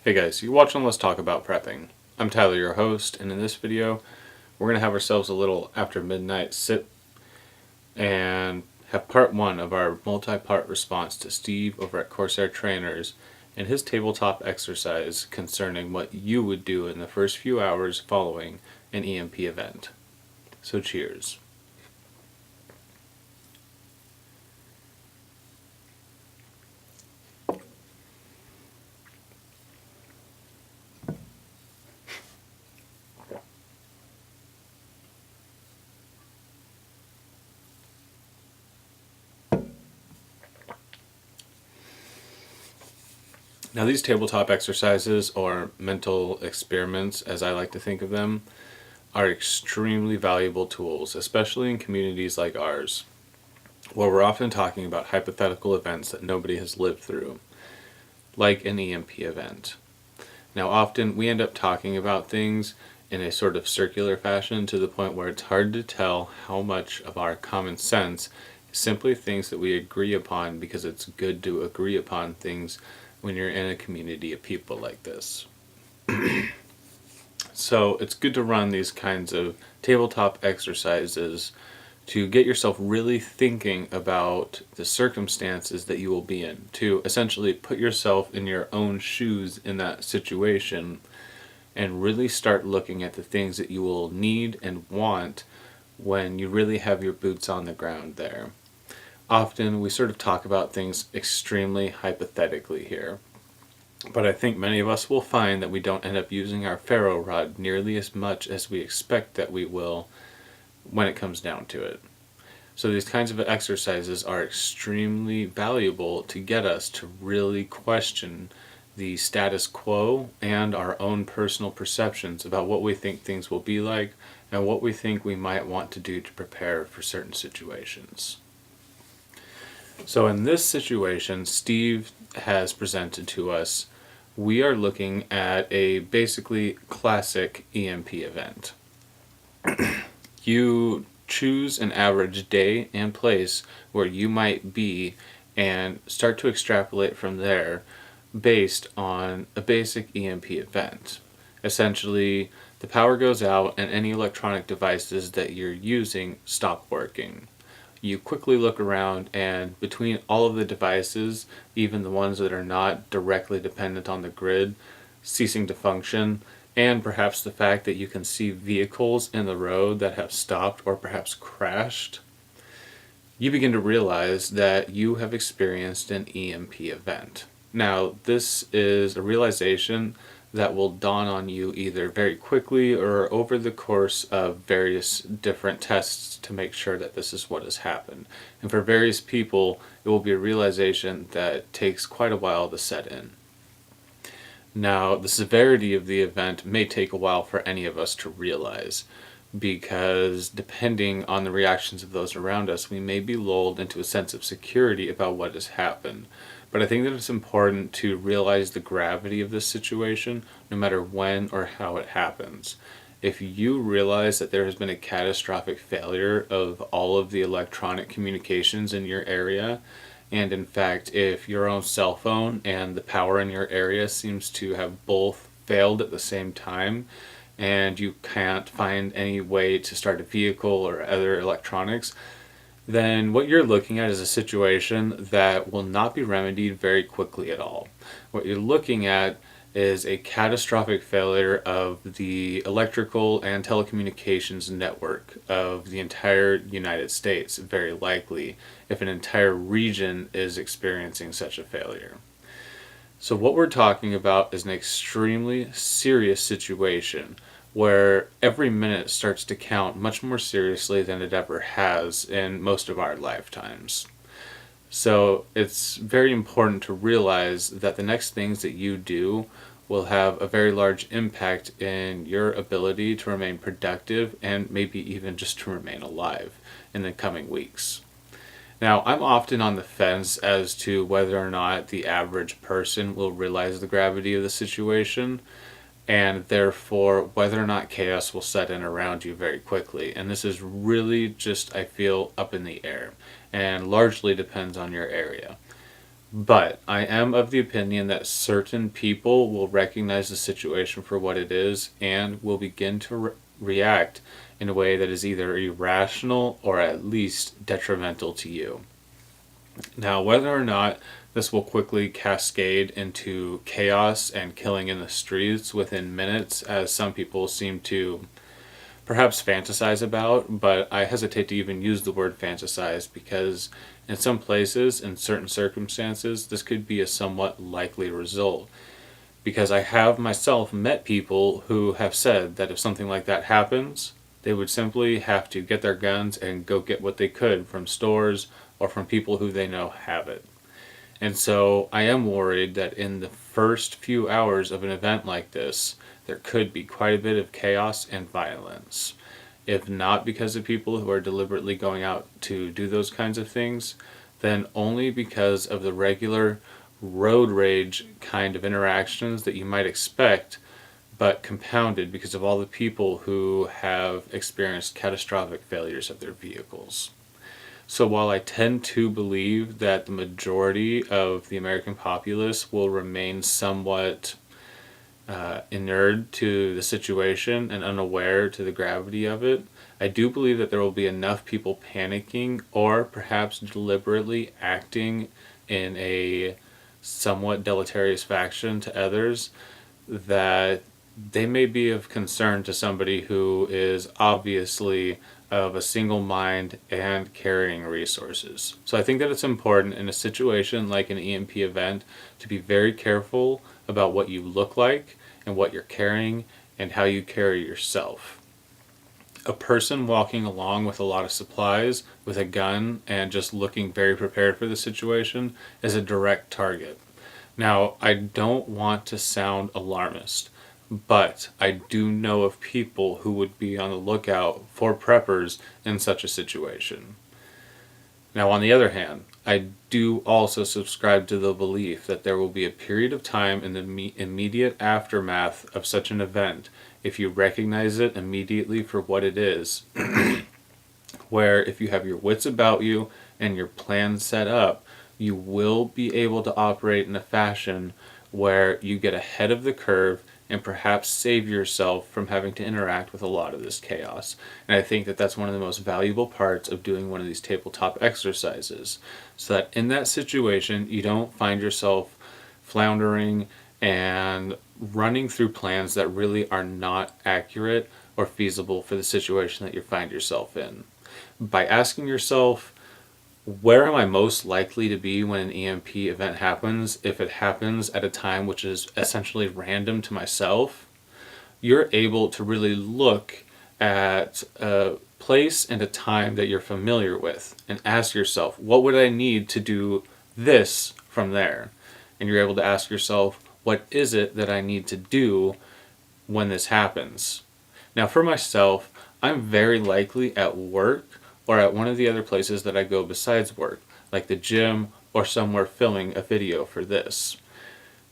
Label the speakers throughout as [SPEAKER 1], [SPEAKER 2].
[SPEAKER 1] Hey guys, you watching Let's Talk About Prepping. I'm Tyler, your host, and in this video we're going to have ourselves a little after midnight sip and have part one of our multi-part response to Steve over at Corsair Trainers and his tabletop exercise concerning what you would do in the first few hours following an EMP event. So cheers. Now these tabletop exercises, or mental experiments as I like to think of them, are extremely valuable tools, especially in communities like ours, where we're often talking about hypothetical events that nobody has lived through, like an EMP event. Now often we end up talking about things in a sort of circular fashion to the point where it's hard to tell how much of our common sense is simply things that we agree upon because it's good to agree upon things when you're in a community of people like this. So it's good to run these kinds of tabletop exercises to get yourself really thinking about the circumstances that you will be in, to essentially put yourself in your own shoes in that situation and really start looking at the things that you will need and want when you really have your boots on the ground there. Often we sort of talk about things extremely hypothetically here, but I think many of us will find that we don't end up using our ferro rod nearly as much as we expect that we will when it comes down to it. So these kinds of exercises are extremely valuable to get us to really question the status quo and our own personal perceptions about what we think things will be like and what we think we might want to do to prepare for certain situations. So in this situation, Steve has presented to us, we are looking at a basically classic EMP event. You choose an average day and place where you might be and start to extrapolate from there based on a basic EMP event. Essentially, the power goes out and any electronic devices that you're using stop working. You quickly look around, and between all of the devices, even the ones that are not directly dependent on the grid, ceasing to function, and perhaps the fact that you can see vehicles in the road that have stopped or perhaps crashed, you begin to realize that you have experienced an EMP event. Now, this is a realization that will dawn on you either very quickly or over the course of various different tests to make sure that this is what has happened. And for various people, it will be a realization that takes quite a while to set in. Now, the severity of the event may take a while for any of us to realize, because depending on the reactions of those around us, we may be lulled into a sense of security about what has happened. But I think that it's important to realize the gravity of this situation, no matter when or how it happens. If you realize that there has been a catastrophic failure of all of the electronic communications in your area, and in fact, if your own cell phone and the power in your area seems to have both failed at the same time, and you can't find any way to start a vehicle or other electronics, then what you're looking at is a situation that will not be remedied very quickly at all. What you're looking at is a catastrophic failure of the electrical and telecommunications network of the entire United States, very likely, if an entire region is experiencing such a failure. So what we're talking about is an extremely serious situation where every minute starts to count much more seriously than it ever has in most of our lifetimes. So it's very important to realize that the next things that you do will have a very large impact in your ability to remain productive and maybe even just to remain alive in the coming weeks. Now, I'm often on the fence as to whether or not the average person will realize the gravity of the situation, and therefore whether or not chaos will set in around you very quickly. And this is really just, I feel, up in the air, and largely depends on your area. But I am of the opinion that certain people will recognize the situation for what it is and will begin to react in a way that is either irrational or at least detrimental to you. Now, whether or not this will quickly cascade into chaos and killing in the streets within minutes, as some people seem to perhaps fantasize about, but I hesitate to even use the word fantasize because in some places, in certain circumstances, this could be a somewhat likely result. Because I have myself met people who have said that if something like that happens, they would simply have to get their guns and go get what they could from stores or from people who they know have it. And so I am worried that in the first few hours of an event like this, there could be quite a bit of chaos and violence. If not because of people who are deliberately going out to do those kinds of things, then only because of the regular road rage kind of interactions that you might expect, but compounded because of all the people who have experienced catastrophic failures of their vehicles. So while I tend to believe that the majority of the American populace will remain somewhat inured to the situation and unaware to the gravity of it, I do believe that there will be enough people panicking or perhaps deliberately acting in a somewhat deleterious fashion to others that they may be of concern to somebody who is obviously of a single mind and carrying resources. So I think that it's important in a situation like an EMP event to be very careful about what you look like and what you're carrying and how you carry yourself. A person walking along with a lot of supplies, with a gun, and just looking very prepared for the situation is a direct target. Now, I don't want to sound alarmist, but I do know of people who would be on the lookout for preppers in such a situation. Now, on the other hand, I do also subscribe to the belief that there will be a period of time in the immediate aftermath of such an event, if you recognize it immediately for what it is, where if you have your wits about you and your plan set up, you will be able to operate in a fashion where you get ahead of the curve and perhaps save yourself from having to interact with a lot of this chaos. And I think that that's one of the most valuable parts of doing one of these tabletop exercises, so that in that situation you don't find yourself floundering and running through plans that really are not accurate or feasible for the situation that you find yourself in. By asking yourself, where am I most likely to be when an EMP event happens, if it happens at a time which is essentially random to myself, you're able to really look at a place and a time that you're familiar with and ask yourself, what would I need to do this from there? And you're able to ask yourself, what is it that I need to do when this happens? Now, for myself, I'm very likely at work or at one of the other places that I go besides work, like the gym or somewhere filming a video for this.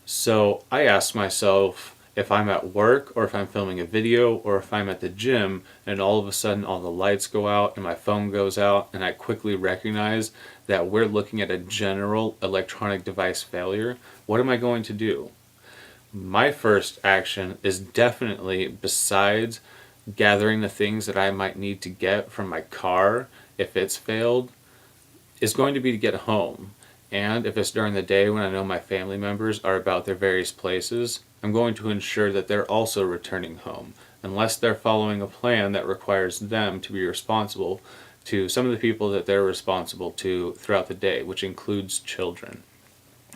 [SPEAKER 1] So I ask myself if I'm at work or if I'm filming a video or if I'm at the gym and all of a sudden all the lights go out and my phone goes out and I quickly recognize that we're looking at a general electronic device failure, what am I going to do? My first action is definitely, besides gathering the things that I might need to get from my car if it's failed, is going to be to get home. And if it's during the day when I know my family members are about their various places, I'm going to ensure that they're also returning home, unless they're following a plan that requires them to be responsible to some of the people that they're responsible to throughout the day, which includes children.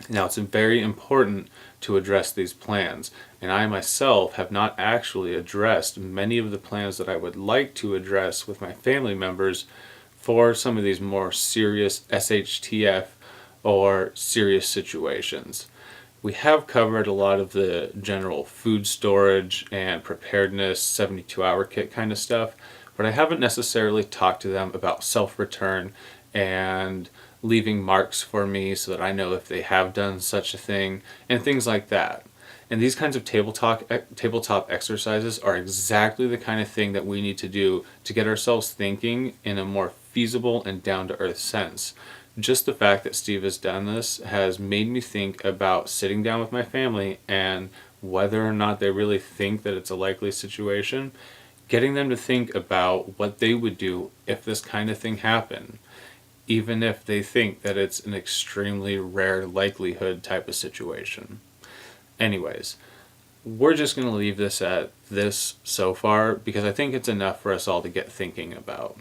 [SPEAKER 1] Now, it's very important to address these plans, and I myself have not actually addressed many of the plans that I would like to address with my family members for some of these more serious SHTF or serious situations. We have covered a lot of the general food storage and preparedness 72-hour kit kind of stuff, but I haven't necessarily talked to them about self-return and leaving marks for me so that I know if they have done such a thing, and things like that. And these kinds of tabletop exercises are exactly the kind of thing that we need to do to get ourselves thinking in a more feasible and down-to-earth sense, just the fact that Steve has done this has made me think about sitting down with my family and whether or not they really think that it's a likely situation, getting them to think about what they would do if this kind of thing happened, even if they think that it's an extremely rare likelihood type of situation. Anyways, we're just going to leave this at this so far because I think it's enough for us all to get thinking about.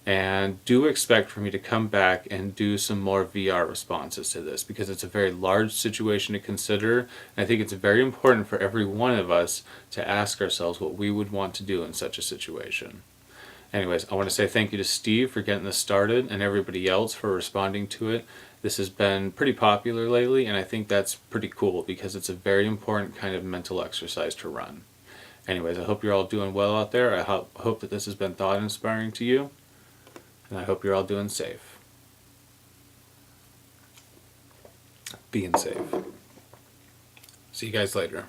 [SPEAKER 1] And do expect for me to come back and do some more VR responses to this because it's a very large situation to consider. And I think it's very important for every one of us to ask ourselves what we would want to do in such a situation. Anyways, I want to say thank you to Steve for getting this started and everybody else for responding to it. This has been pretty popular lately, and I think that's pretty cool because it's a very important kind of mental exercise to run. Anyways, I hope you're all doing well out there. I hope that this has been thought inspiring to you. And I hope you're all doing safe. Being safe. See you guys later.